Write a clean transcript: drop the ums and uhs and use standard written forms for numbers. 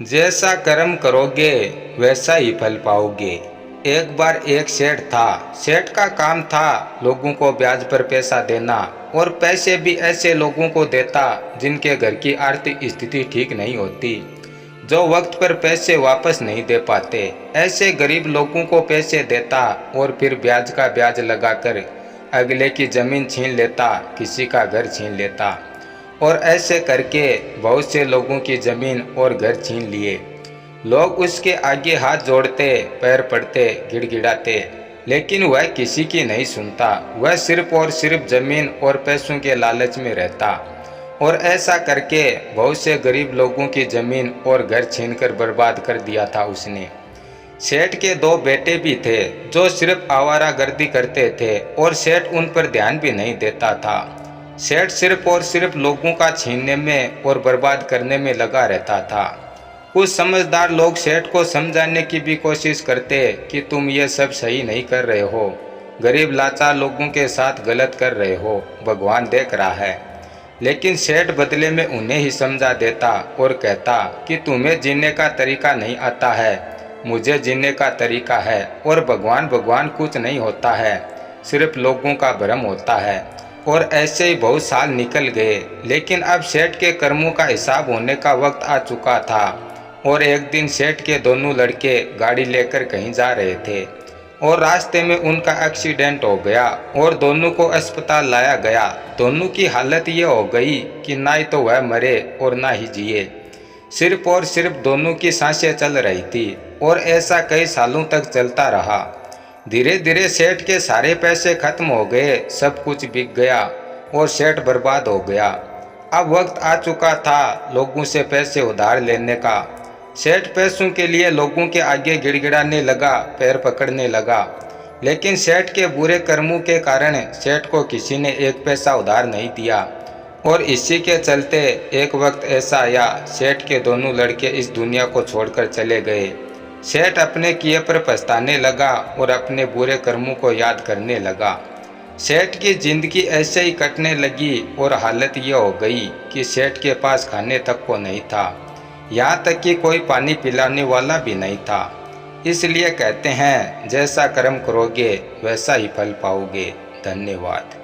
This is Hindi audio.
जैसा कर्म करोगे वैसा ही फल पाओगे। एक बार एक सेठ था। सेठ का काम था लोगों को ब्याज पर पैसा देना, और पैसे भी ऐसे लोगों को देता जिनके घर की आर्थिक स्थिति ठीक नहीं होती, जो वक्त पर पैसे वापस नहीं दे पाते। ऐसे गरीब लोगों को पैसे देता और फिर ब्याज का ब्याज लगाकर अगले की जमीन छीन लेता, किसी का घर छीन लेता, और ऐसे करके बहुत से लोगों की ज़मीन और घर छीन लिए। लोग उसके आगे हाथ जोड़ते, पैर पड़ते, गिड़गिड़ाते, लेकिन वह किसी की नहीं सुनता। वह सिर्फ और सिर्फ ज़मीन और पैसों के लालच में रहता, और ऐसा करके बहुत से गरीब लोगों की ज़मीन और घर छीनकर बर्बाद कर दिया था उसने। सेठ के दो बेटे भी थे जो सिर्फ आवारागर्दी करते थे, और सेठ उन पर ध्यान भी नहीं देता था। सेठ सिर्फ और सिर्फ लोगों का छीनने में और बर्बाद करने में लगा रहता था। कुछ समझदार लोग सेठ को समझाने की भी कोशिश करते कि तुम ये सब सही नहीं कर रहे हो, गरीब लाचार लोगों के साथ गलत कर रहे हो, भगवान देख रहा है। लेकिन सेठ बदले में उन्हें ही समझा देता और कहता कि तुम्हें जीने का तरीका नहीं आता है, मुझे जीने का तरीका है, और भगवान भगवान कुछ नहीं होता है, सिर्फ लोगों का भ्रम होता है। और ऐसे ही बहुत साल निकल गए, लेकिन अब सेठ के कर्मों का हिसाब होने का वक्त आ चुका था। और एक दिन सेठ के दोनों लड़के गाड़ी लेकर कहीं जा रहे थे, और रास्ते में उनका एक्सीडेंट हो गया और दोनों को अस्पताल लाया गया। दोनों की हालत ये हो गई कि ना ही तो वह मरे और ना ही जिए, सिर्फ और सिर्फ दोनों की सांसें चल रही थी। और ऐसा कई सालों तक चलता रहा। धीरे धीरे सेठ के सारे पैसे खत्म हो गए, सब कुछ बिक गया और सेठ बर्बाद हो गया। अब वक्त आ चुका था लोगों से पैसे उधार लेने का। सेठ पैसों के लिए लोगों के आगे गिड़गिड़ाने लगा, पैर पकड़ने लगा, लेकिन सेठ के बुरे कर्मों के कारण सेठ को किसी ने एक पैसा उधार नहीं दिया। और इसी के चलते एक वक्त ऐसा आया, सेठ के दोनों लड़के इस दुनिया को छोड़कर चले गए। सेठ अपने किए पर पछताने लगा और अपने बुरे कर्मों को याद करने लगा। सेठ की जिंदगी ऐसे ही कटने लगी, और हालत यह हो गई कि सेठ के पास खाने तक को नहीं था, यहाँ तक कि कोई पानी पिलाने वाला भी नहीं था। इसलिए कहते हैं, जैसा कर्म करोगे वैसा ही फल पाओगे। धन्यवाद।